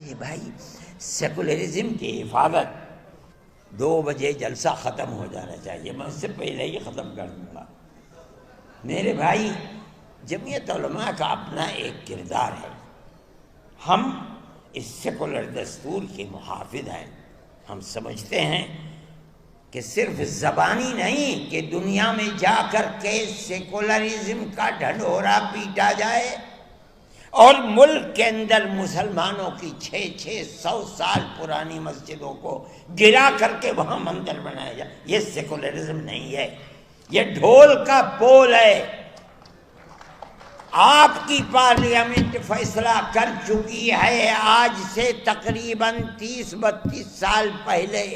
میرے بھائی سیکولرزم کی حفاظت 2 بجے جلسہ ختم ہو جانا چاہیے، میں اس سے پہلے ہی ختم کر دوں گا۔ میرے بھائی جمعیت علماء کا اپنا ایک کردار ہے، ہم اس سیکولر دستور کے محافظ ہیں۔ ہم سمجھتے ہیں کہ صرف زبانی نہیں کہ دنیا میں جا کر کے سیکولرزم کا ڈھنڈورا پیٹا جائے اور ملک کے اندر مسلمانوں کی 600 سال پرانی مسجدوں کو گرا کر کے وہاں مندر بنایا جائے، یہ سیکولرزم نہیں ہے، یہ ڈھول کا پول ہے۔ آپ کی پارلیمنٹ فیصلہ کر چکی ہے آج سے تقریباً 30-32 سال پہلے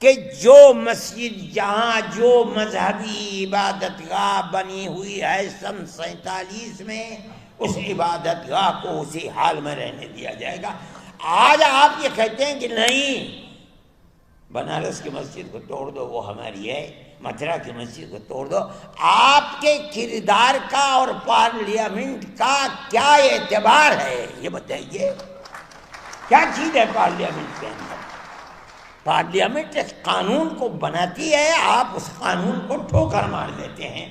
کہ جو مسجد جہاں جو مذہبی عبادت گاہ بنی ہوئی ہے سن 47 میں، اس عبادت گاہ کو اسی حال میں رہنے دیا جائے گا۔ آج آپ یہ کہتے ہیں کہ نہیں، بنارس کی مسجد کو توڑ دو، وہ ہماری ہے، متھرا کی مسجد کو توڑ دو۔ آپ کے کردار کا اور پارلیمنٹ کا کیا اعتبار ہے یہ بتائیے، کیا چیز ہے پارلیمنٹ کے اندر؟ پارلیمنٹ اس قانون کو بناتی ہے، آپ اس قانون کو ٹھوکر مار دیتے ہیں۔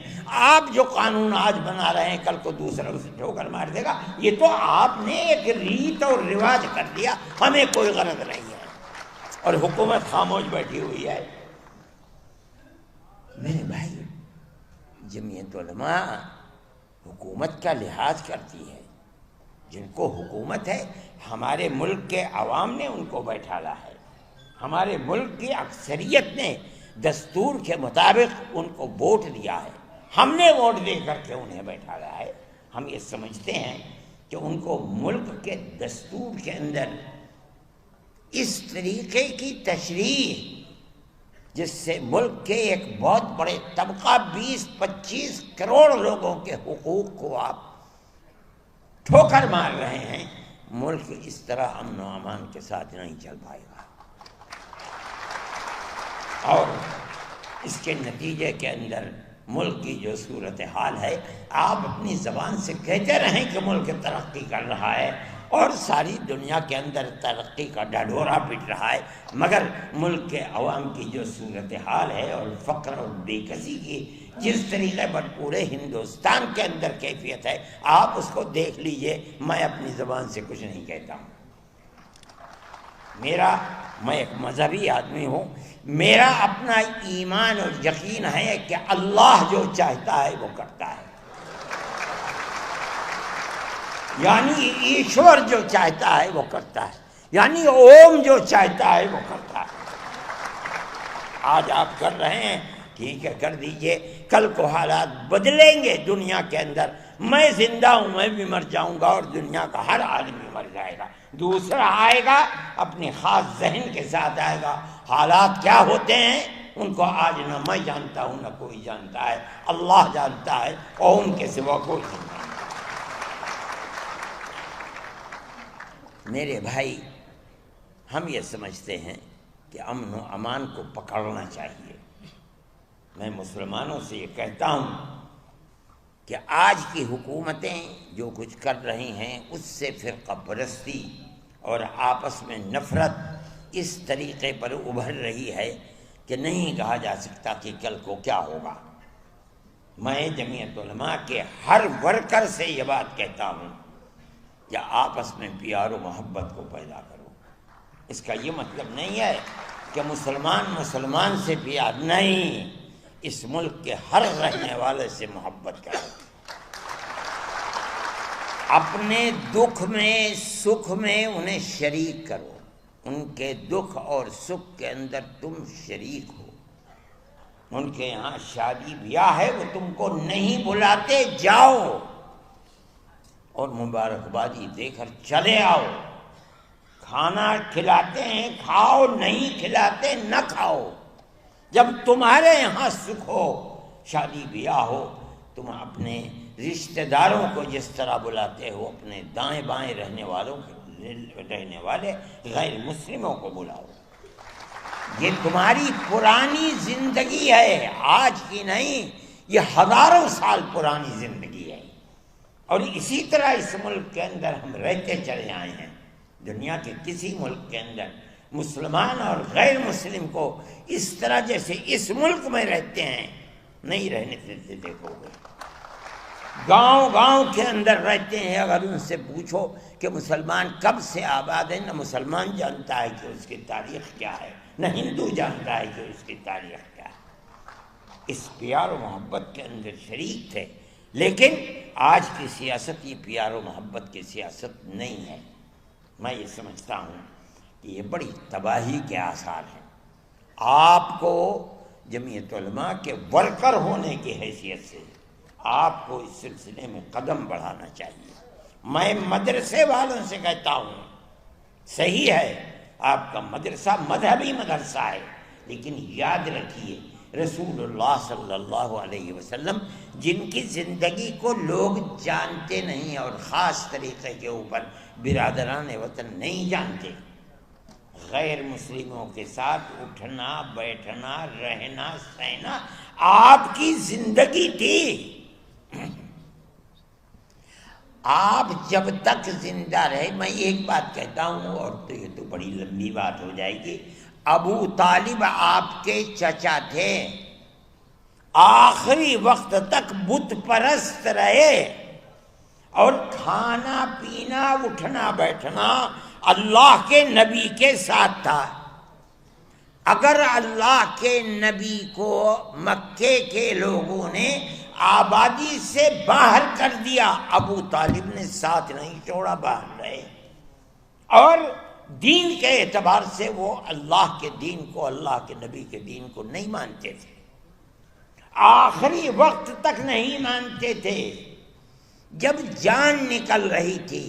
آپ جو قانون آج بنا رہے ہیں کل کو دوسرا اسے ٹھوکر مار دے گا۔ یہ تو آپ نے ایک ریت اور رواج کر دیا، ہمیں کوئی غرض نہیں ہے، اور حکومت خاموش بیٹھی ہوئی ہے۔ میرے بھائی جمعیت علماء حکومت کا لحاظ کرتی ہے، جن کو حکومت ہے ہمارے ملک کے عوام نے ان کو بیٹھالا ہے، ہمارے ملک کی اکثریت نے دستور کے مطابق ان کو ووٹ دیا ہے، ہم نے ووٹ دے کر کے انہیں بیٹھالا ہے۔ ہم یہ سمجھتے ہیں کہ ان کو ملک کے دستور کے اندر اس طریقے کی تشریح جس سے ملک کے ایک بہت بڑے طبقہ 20-25 کروڑ لوگوں کے حقوق کو آپ ٹھوکر مار رہے ہیں، ملک اس طرح امن و امان کے ساتھ نہیں چل پائے گا۔ اور اس کے نتیجے کے اندر ملک کی جو صورتحال ہے، آپ اپنی زبان سے کہتے رہیں کہ ملک ترقی کر رہا ہے اور ساری دنیا کے اندر ترقی کا ڈھڈورا پٹ رہا ہے، مگر ملک کے عوام کی جو صورتحال ہے اور فقر اور بے کسی کی جس طریقے پر پورے ہندوستان کے اندر کیفیت ہے، آپ اس کو دیکھ لیجئے۔ میں اپنی زبان سے کچھ نہیں کہتا ہوں، میں ایک مذہبی آدمی ہوں، میرا اپنا ایمان اور یقین ہے کہ اللہ جو چاہتا ہے وہ کرتا ہے، یعنی ایشور جو چاہتا ہے وہ کرتا ہے، یعنی اوم جو چاہتا ہے وہ کرتا ہے۔ آج آپ کر رہے ہیں، ٹھیک ہے کر دیجئے، کل کو حالات بدلیں گے دنیا کے اندر، میں زندہ ہوں، میں بھی مر جاؤں گا اور دنیا کا ہر آدمی مر جائے گا، دوسرا آئے گا اپنے خاص ذہن کے ساتھ آئے گا۔ حالات کیا ہوتے ہیں ان کو آج نہ میں جانتا ہوں نہ کوئی جانتا ہے، اللہ جانتا ہے، اوم کے سوا کوئی نہیں جانتا۔ میرے بھائی ہم یہ سمجھتے ہیں کہ امن و امان کو پکڑنا چاہیے۔ میں مسلمانوں سے یہ کہتا ہوں کہ آج کی حکومتیں جو کچھ کر رہی ہیں اس سے فرقہ پرستی اور آپس میں نفرت اس طریقے پر ابھر رہی ہے کہ نہیں کہا جا سکتا کہ کل کو کیا ہوگا۔ میں جمعیت علماء کے ہر ورکر سے یہ بات کہتا ہوں کہ آپس میں پیار و محبت کو پیدا کرو۔ اس کا یہ مطلب نہیں ہے کہ مسلمان سے پیار نہیں، اس ملک کے ہر رہنے والے سے محبت کرو، اپنے دکھ میں سکھ میں انہیں شریک کرو، ان کے دکھ اور سکھ کے اندر تم شریک ہو۔ ان کے یہاں شادی بیاہ ہے، وہ تم کو نہیں بلاتے، جاؤ اور مبارکبادی دے کر چلے آؤ۔ کھانا کھلاتے ہیں کھاؤ، نہیں کھلاتے نہ کھاؤ۔ جب تمہارے یہاں سکھ ہو، شادی بیاہ ہو، تم اپنے رشتہ داروں کو جس طرح بلاتے ہو، اپنے دائیں بائیں رہنے والے غیر مسلموں کو بلاؤ۔ یہ تمہاری پرانی زندگی ہے، آج کی نہیں، یہ ہزاروں سال پرانی زندگی ہے، اور اسی طرح اس ملک کے اندر ہم رہتے چلے آئے ہیں۔ دنیا کے کسی ملک کے اندر مسلمان اور غیر مسلم کو اس طرح جیسے اس ملک میں رہتے ہیں نہیں رہنے دیتے. دیکھو گے گاؤں گاؤں کے اندر رہتے ہیں. اگر ان سے پوچھو کہ مسلمان کب سے آباد ہے، نہ مسلمان جانتا ہے کہ اس کی تاریخ کیا ہے، نہ ہندو جانتا ہے کہ اس کی تاریخ کیا ہے. اس پیار و محبت کے اندر شریک تھے. لیکن آج کی سیاست یہ پیار و محبت کی سیاست نہیں ہے. میں یہ سمجھتا ہوں کہ یہ بڑی تباہی کے آثار ہیں. آپ کو جمعیت علماء کے ورکر ہونے کی حیثیت سے آپ کو اس سلسلے میں قدم بڑھانا چاہیے. میں مدرسے والوں سے کہتا ہوں صحیح ہے آپ کا مدرسہ مذہبی مدرسہ ہے، لیکن یاد رکھیے رسول اللہ صلی اللہ علیہ وسلم جن کی زندگی کو لوگ جانتے نہیں اور خاص طریقے کے اوپر برادران وطن نہیں جانتے، غیر مسلموں کے ساتھ اٹھنا بیٹھنا رہنا سہنا آپ کی زندگی تھی. آپ جب تک زندہ رہے، میں ایک بات کہتا ہوں اور تو یہ تو بڑی لمبی بات ہو جائے گی. ابو طالب آپ کے چچا تھے، آخری وقت تک بت پرست رہے اور کھانا پینا اٹھنا بیٹھنا اللہ کے نبی کے ساتھ تھا. اگر اللہ کے نبی کو مکے کے لوگوں نے آبادی سے باہر کر دیا، ابو طالب نے ساتھ نہیں چھوڑا، باہر رہے. اور دین کے اعتبار سے وہ اللہ کے دین کو، اللہ کے نبی کے دین کو نہیں مانتے تھے، آخری وقت تک نہیں مانتے تھے. جب جان نکل رہی تھی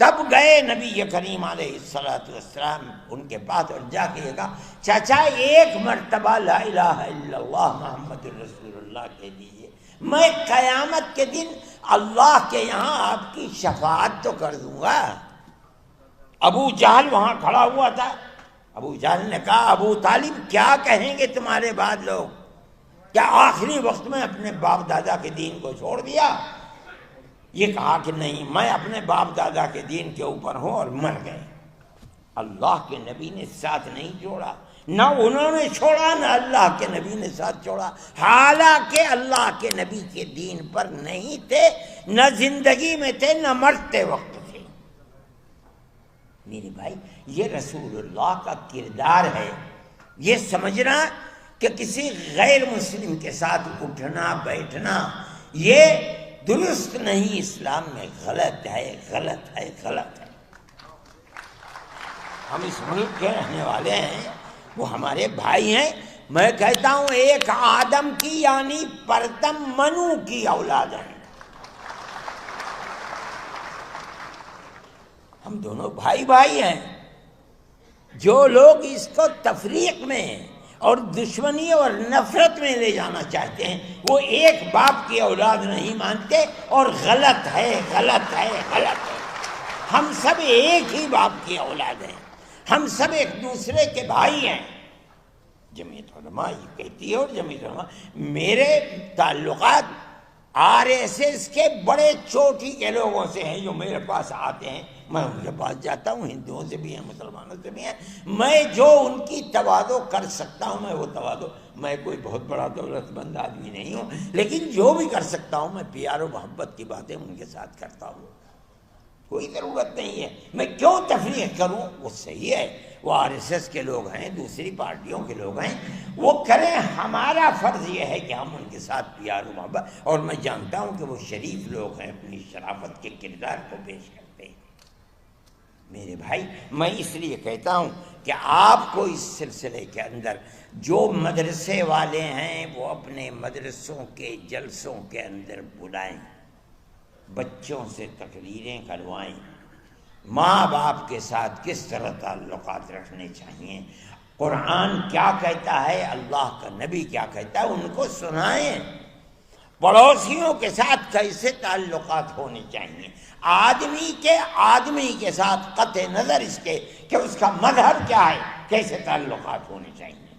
تب گئے نبی کریم علیہ السلام ان کے پاس اور جا کے کہا چچا ایک مرتبہ لا الہ الا اللہ محمد رسول اللہ کہہ دیجیے، میں قیامت کے دن اللہ کے یہاں آپ کی شفاعت تو کر دوں گا. ابو جہل وہاں کھڑا ہوا تھا. ابو جہل نے کہا ابو طالب کیا کہیں گے تمہارے بعد لوگ، کیا آخری وقت میں اپنے باپ دادا کے دین کو چھوڑ دیا؟ یہ کہا کہ نہیں، میں اپنے باپ دادا کے دین کے اوپر ہوں اور مر گئے. اللہ کے نبی نے ساتھ نہیں چھوڑا، نہ انہوں نے چھوڑا نہ اللہ کے نبی نے ساتھ چھوڑا، حالانکہ اللہ کے نبی کے دین پر نہیں تھے، نہ زندگی میں تھے نہ مرتے وقت تھے. میرے بھائی یہ رسول اللہ کا کردار ہے. یہ سمجھنا کہ کسی غیر مسلم کے ساتھ اٹھنا بیٹھنا یہ درست نہیں، اسلام میں غلط ہے غلط ہے غلط ہے. ہم اس ملک کے رہنے والے ہیں، وہ ہمارے بھائی ہیں. میں کہتا ہوں ایک آدم کی یعنی پرتم منو کی اولاد ہیں. ہم دونوں بھائی بھائی ہیں. جو لوگ اس کو تفریق میں اور دشمنی اور نفرت میں لے جانا چاہتے ہیں وہ ایک باپ کی اولاد نہیں مانتے اور غلط ہے غلط ہے غلط ہے. ہم سب ایک ہی باپ کی اولاد ہیں، ہم سب ایک دوسرے کے بھائی ہیں. جمعیت علماء یہ کہتی ہے، اور جمعیت علماء میرے تعلقات RSS کے بڑے چوٹی کے لوگوں سے ہیں جو میرے پاس آتے ہیں. میں ان کے پاس جاتا ہوں، ہندوؤں سے بھی ہیں مسلمانوں سے بھی ہیں. میں جو ان کی تواضع کر سکتا ہوں میں وہ تواضع، میں کوئی بہت بڑا دولت مند آدمی نہیں ہوں، لیکن جو بھی کر سکتا ہوں میں پیار و محبت کی باتیں ان کے ساتھ کرتا ہوں. کوئی ضرورت نہیں ہے میں کیوں تفریق کروں. وہ صحیح ہے، وہ RSS کے لوگ ہیں، دوسری پارٹیوں کے لوگ ہیں، وہ کریں. ہمارا فرض یہ ہے کہ ہم ان کے ساتھ پیار و محبت، اور میں جانتا ہوں کہ وہ شریف لوگ ہیں، اپنی شرافت کے کردار کو پیش کرتے ہیں. میرے بھائی میں اس لیے کہتا ہوں کہ آپ کو اس سلسلے کے اندر جو مدرسے والے ہیں وہ اپنے مدرسوں کے جلسوں کے اندر بلائیں، بچوں سے تقریریں کروائیں، ماں باپ کے ساتھ کس طرح تعلقات رکھنے چاہیے، قرآن کیا کہتا ہے، اللہ کا نبی کیا کہتا ہے، ان کو سنائیں. پڑوسیوں کے ساتھ کیسے تعلقات ہونے چاہیے، آدمی کے ساتھ قطع نظر اس کے کہ اس کا مذہب کیا ہے کیسے تعلقات ہونے چاہیے.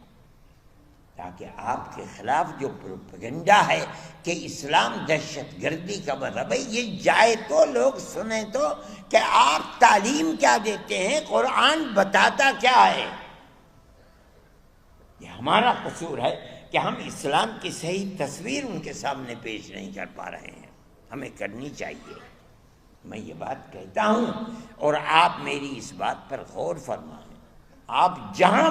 تاکہ آپ کے خلاف جو پروپیگنڈا ہے کہ اسلام دہشت گردی کا مذہب ہے، یہ جائے تو لوگ سنیں تو کہ آپ تعلیم کیا دیتے ہیں، قرآن بتاتا کیا ہے۔ یہ ہمارا قصور ہے کہ ہم اسلام کی صحیح تصویر ان کے سامنے پیش نہیں کر پا رہے ہیں، ہمیں کرنی چاہیے۔ میں یہ بات کہتا ہوں اور آپ میری اس بات پر غور فرمائیں۔ آپ جہاں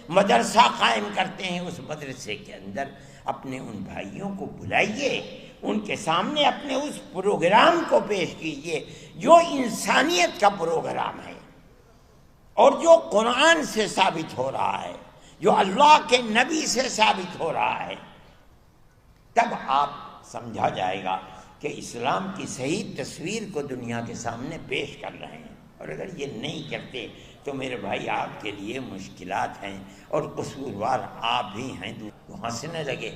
مدرسہ قائم کرتے ہیں اس مدرسے کے اندر اپنے ان بھائیوں کو بلائیے، ان کے سامنے اپنے اس پروگرام کو پیش کیجیے جو انسانیت کا پروگرام ہے اور جو قرآن سے ثابت ہو رہا ہے، جو اللہ کے نبی سے ثابت ہو رہا ہے۔ تب آپ سمجھا جائے گا کہ اسلام کی صحیح تصویر کو دنیا کے سامنے پیش کر رہے ہیں۔ اور اگر یہ نہیں کرتے تو میرے بھائی آپ کے لیے مشکلات ہیں، اور قصوروار آپ بھی ہیں۔ وہ ہنسنے لگے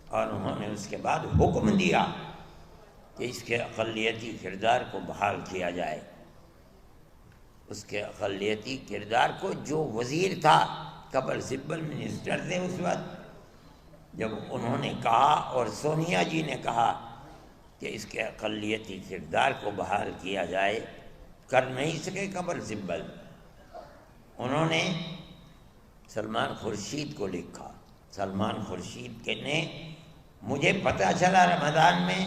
اور انہوں نے اس کے بعد حکم دیا کہ اس کے اقلیتی کردار کو بحال کیا جائے۔ اس کے اقلیتی کردار کو، جو وزیر تھا، قبل سبل منسٹر تھے اس وقت، جب انہوں نے کہا اور سونیا جی نے کہا کہ اس کے اقلیتی کردار کو بحال کیا جائے، کر نہیں سکے قبل سبل۔ انہوں نے سلمان خورشید کو لکھا۔ سلمان خورشید کے نے، مجھے پتہ چلا رمضان میں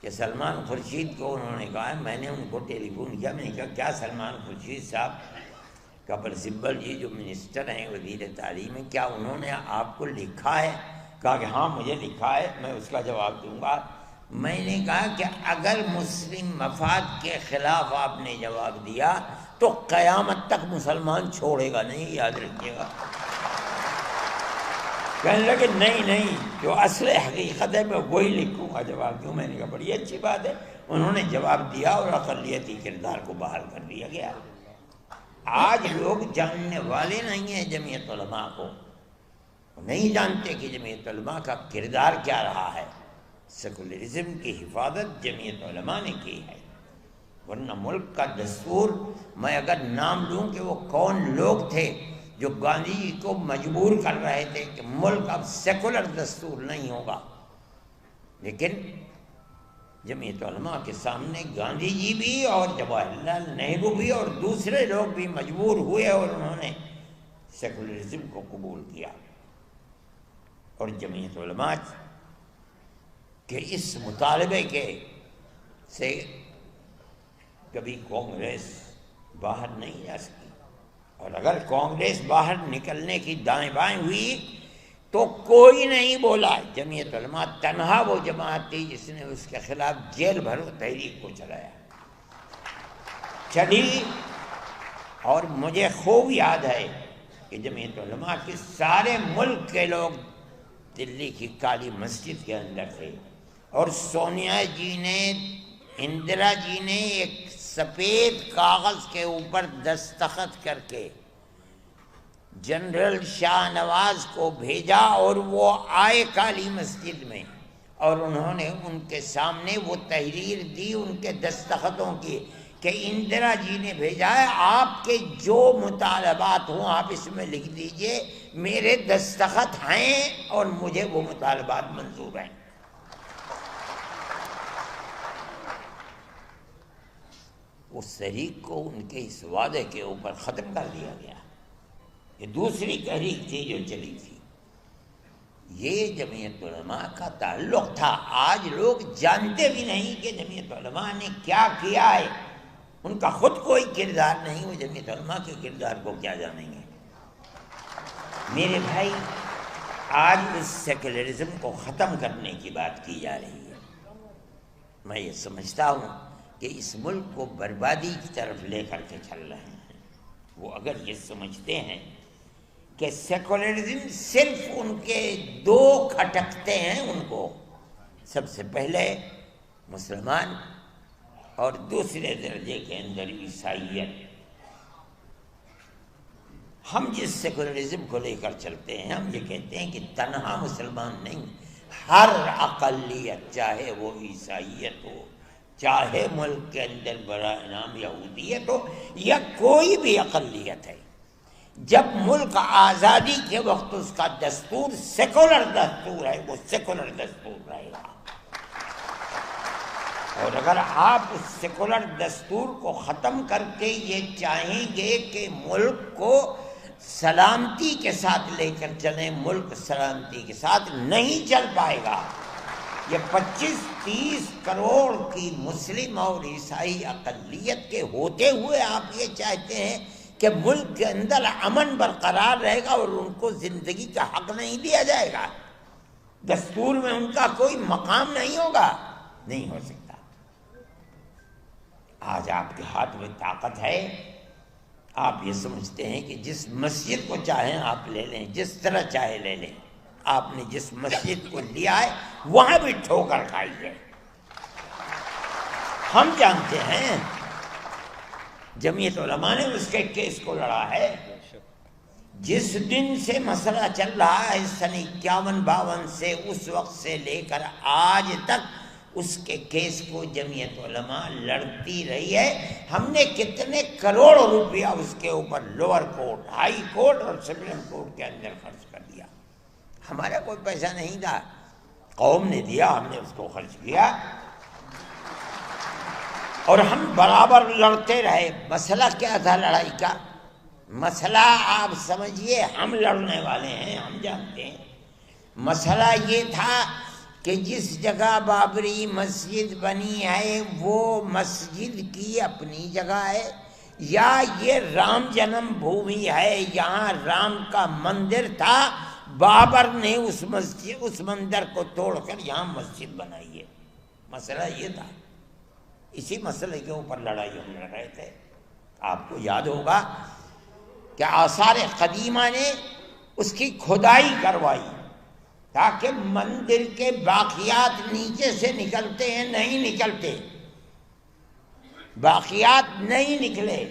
کہ سلمان خورشید کو انہوں نے کہا، میں نے ان کو ٹیلی فون کیا، میں نے کہا کیا سلمان خورشید صاحب، قبل سبل جی جو منسٹر ہیں، وزیر تعلیم ہیں، کیا انہوں نے آپ کو لکھا ہے؟ کہا کہ ہاں مجھے لکھا ہے، میں اس کا جواب دوں گا۔ میں نے کہا کہ اگر مسلم مفاد کے خلاف آپ نے جواب دیا تو قیامت تک مسلمان چھوڑے گا نہیں، یاد رکھیے گا۔ کہنے لگے نہیں، جو اصل حقیقت ہے میں وہی لکھوں گا، جواب دوں۔ میں نے کہا بڑی اچھی بات ہے۔ انہوں نے جواب دیا اور اقلیتی کردار کو بحال کر دیا گیا۔ آج لوگ جاننے والے نہیں ہیں جمعیت علماء کو، نہیں جانتے کہ جمعیت علماء کا کردار کیا رہا ہے۔ سیکولرزم کی حفاظت جمعیت علماء نے کی ہے، ورنہ ملک کا دستور، میں اگر نام لوں کہ وہ کون لوگ تھے جو گاندھی جی کو مجبور کر رہے تھے کہ ملک اب سیکولر دستور نہیں ہوگا، لیکن جمعیت علماء کے سامنے گاندھی جی بھی اور جواہر لال نہرو بھی اور دوسرے لوگ بھی مجبور ہوئے اور انہوں نے سیکولرزم کو قبول کیا۔ اور جمعیت علماء کہ اس مطالبے کے سے کبھی کانگریس باہر نہیں جا سکی، اور اگر کانگریس باہر نکلنے کی دائیں بائیں ہوئی تو کوئی نہیں بولا۔ جمعیت علماء تنہا وہ جماعت تھی جس نے اس کے خلاف جیل بھرو تحریک کو چلی، اور مجھے خوب یاد ہے کہ جمعیت علماء کے سارے ملک کے لوگ دلی کی کالی مسجد کے اندر تھے، اور سونیا جی نے، اندرا جی نے ایک سفید کاغذ کے اوپر دستخط کر کے جنرل شاہ نواز کو بھیجا، اور وہ آئے کالی مسجد میں، اور انہوں نے ان کے سامنے وہ تحریر دی ان کے دستخطوں کی کہ اندرا جی نے بھیجا ہے، آپ کے جو مطالبات ہوں آپ اس میں لکھ دیجئے، میرے دستخط ہیں اور مجھے وہ مطالبات منظور ہیں۔ اس تحریک کو ان کے اس وعدے کے اوپر ختم کر دیا گیا۔ یہ دوسری تحریک تھی جو چلی تھی، یہ جمعیت علماء کا تعلق تھا۔ آج لوگ جانتے بھی نہیں کہ جمعیت علماء نے کیا کیا ہے، ان کا خود کوئی کردار نہیں، وہ جمعیت علماء کے کردار کو کیا جانیں گے۔ میرے بھائی، آج اس سیکولرزم کو ختم کرنے کی بات کی جا رہی ہے۔ میں یہ سمجھتا ہوں کہ اس ملک کو بربادی کی طرف لے کر کے چل رہے ہیں۔ وہ اگر یہ سمجھتے ہیں کہ سیکولرزم صرف ان کے دو کھٹکتے ہیں، ان کو سب سے پہلے مسلمان اور دوسرے درجے کے اندر عیسائیت۔ ہم جس سیکولرزم کو لے کر چلتے ہیں، ہم یہ کہتے ہیں کہ تنہا مسلمان نہیں، ہر اقلیت، چاہے وہ عیسائیت ہو، چاہے ملک کے اندر بڑا انعام یہودیت ہو، یا کوئی بھی اقلیت ہے، جب ملک آزادی کے وقت اس کا دستور سیکولر دستور ہے، وہ سیکولر دستور رہے گا، اور اگر آپ اس سیکولر دستور کو ختم کر کے یہ چاہیں گے کہ ملک کو سلامتی کے ساتھ لے کر چلیں، ملک سلامتی کے ساتھ نہیں چل پائے گا۔ یہ 25-30 کروڑ کی مسلم اور عیسائی اقلیت کے ہوتے ہوئے آپ یہ چاہتے ہیں کہ ملک کے اندر امن برقرار رہے گا اور ان کو زندگی کا حق نہیں دیا جائے گا، دستور میں ان کا کوئی مقام نہیں ہوگا؟ نہیں ہو سکتا۔ آج آپ کے ہاتھ میں طاقت ہے، آپ یہ سمجھتے ہیں کہ جس مسجد کو چاہیں آپ لے لیں، جس طرح چاہے لے لیں۔ آپ نے جس مسجد کو لیا ہے وہاں بھی ٹھوکر کھائی ہے۔ ہم جانتے ہیں جمعیت علماء نے اس کے کیس کو لڑا ہے۔ جس دن سے مسئلہ چل رہا ہے سن 51-52 سے، اس وقت سے لے کر آج تک اس کے کیس کو جمعیت علماء لڑتی رہی ہے۔ ہم نے کتنے کروڑ روپیہ اس کے اوپر لوور کورٹ، ہائی کورٹ اور سپریم کورٹ کے اندر خرچ کر دیا۔ ہمارا کوئی پیسہ نہیں تھا، قوم نے دیا، ہم نے اس کو خرچ کیا، اور ہم برابر لڑتے رہے۔ مسئلہ کیا تھا لڑائی کا؟ مسئلہ آپ سمجھیے، ہم لڑنے والے ہیں، ہم جانتے ہیں۔ مسئلہ یہ تھا کہ جس جگہ بابری مسجد بنی ہے وہ مسجد کی اپنی جگہ ہے، یا یہ رام جنم بھومی ہے، یہاں رام کا مندر تھا، بابر نے اس مندر کو توڑ کر یہاں مسجد بنائی ہے۔ مسئلہ یہ تھا، اسی مسئلے کے اوپر لڑائی ہم لڑ رہے تھے۔ آپ کو یاد ہوگا کہ آثار قدیمہ نے اس کی کھدائی کروائی تاکہ مندر کے باقیات نیچے سے نکلتے ہیں، نہیں نکلتے، باقیات نہیں نکلے،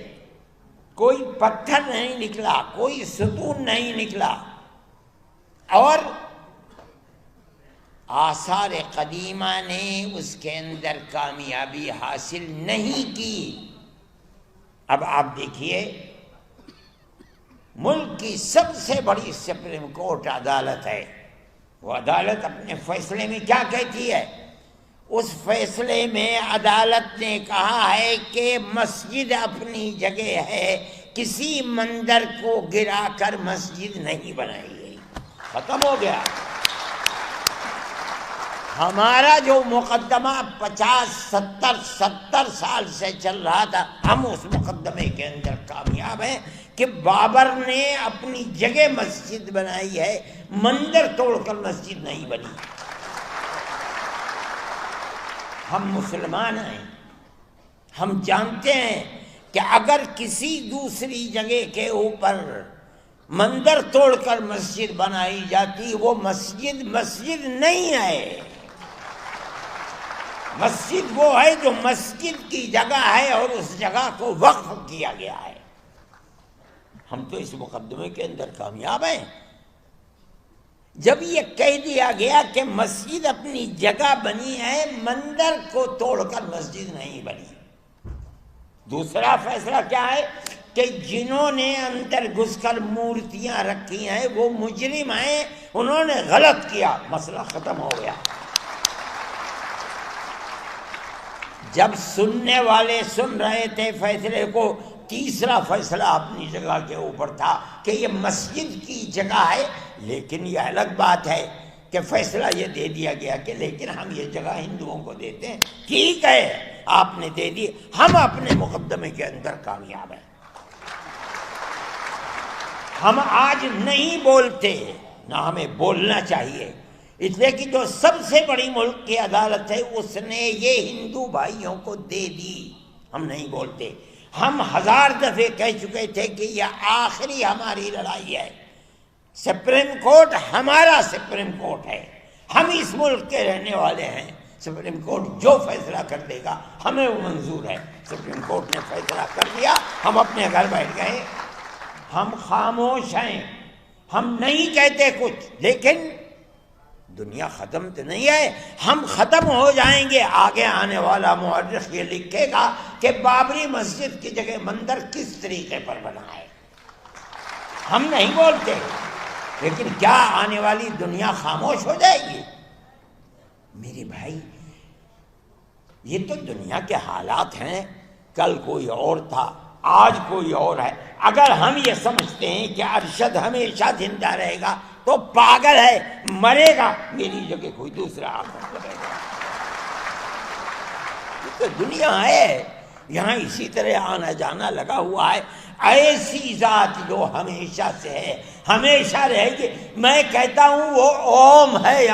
کوئی پتھر نہیں نکلا، کوئی ستون نہیں نکلا، اور آثار قدیمہ نے اس کے اندر کامیابی حاصل نہیں کی۔ اب آپ دیکھیے، ملک کی سب سے بڑی سپریم کورٹ عدالت ہے، وہ عدالت اپنے فیصلے میں کیا کہتی ہے؟ اس فیصلے میں عدالت نے کہا ہے کہ مسجد اپنی جگہ ہے، کسی مندر کو گرا کر مسجد نہیں بنائی گئی، ختم ہو گیا۔ ہمارا جو مقدمہ 50-70 سال سے چل رہا تھا، ہم اس مقدمے کے اندر کامیاب ہیں کہ بابر نے اپنی جگہ مسجد بنائی ہے، مندر توڑ کر مسجد نہیں بنی۔ ہم مسلمان ہیں، ہم جانتے ہیں کہ اگر کسی دوسری جگہ کے اوپر مندر توڑ کر مسجد بنائی جاتی، وہ مسجد نہیں ہے۔ مسجد وہ ہے جو مسجد کی جگہ ہے اور اس جگہ کو وقف کیا گیا ہے۔ ہم تو اس مقدمے کے اندر کامیاب ہیں۔ جب یہ کہہ دیا گیا کہ مسجد اپنی جگہ بنی ہے، مندر کو توڑ کر مسجد نہیں بنی۔ دوسرا فیصلہ کیا ہے کہ جنہوں نے اندر گھس کر مورتیاں رکھی ہیں وہ مجرم ہیں، انہوں نے غلط کیا، مسئلہ ختم ہو گیا۔ جب سننے والے سن رہے تھے فیصلے کو، تیسرا فیصلہ اپنی جگہ کے اوپر تھا کہ یہ مسجد کی جگہ ہے، لیکن یہ الگ بات ہے کہ فیصلہ یہ دے دیا گیا کہ لیکن ہم یہ جگہ ہندوؤں کو دیتے ہیں۔ ٹھیک ہے، آپ نے دے دی، ہم اپنے مقدمے کے اندر کامیاب ہیں۔ ہم آج نہیں بولتے، نہ ہمیں بولنا چاہیے، اس لیے کہ جو سب سے بڑی ملک کی عدالت ہے اس نے یہ ہندو بھائیوں کو دے دی۔ ہم نہیں بولتے، ہم 1000 دفعے کہہ چکے تھے کہ یہ آخری ہماری لڑائی ہے۔ سپریم کورٹ ہمارا سپریم کورٹ ہے، ہم اس ملک کے رہنے والے ہیں۔ سپریم کورٹ جو فیصلہ کر دے گا ہمیں وہ منظور ہے۔ سپریم کورٹ نے فیصلہ کر دیا، ہم اپنے گھر بیٹھ گئے، ہم خاموش ہیں، ہم نہیں کہتے کچھ، لیکن دنیا ختم تو نہیں ہے، ہم ختم ہو جائیں گے۔ آگے آنے والا مورخ یہ لکھے گا کہ بابری مسجد کی جگہ مندر کس طریقے پر بنا ہے۔ ہم نہیں بولتے، لیکن کیا آنے والی دنیا خاموش ہو جائے گی؟ میرے بھائی یہ تو دنیا کے حالات ہیں، کل کوئی اور تھا، آج کوئی اور ہے۔ اگر ہم یہ سمجھتے ہیں کہ ارشد ہمیشہ زندہ رہے گا تو پاگل ہے، مرے گا، میری جگہ کوئی دوسرا آ کر کرے گا۔ یہ تو دنیا ہے، یہاں اسی طرح آنا جانا لگا ہوا ہے۔ ایسی ذات جو ہمیشہ سے ہے، ہمیشہ رہے گی۔ میں کہتا ہوں وہ اوم ہے۔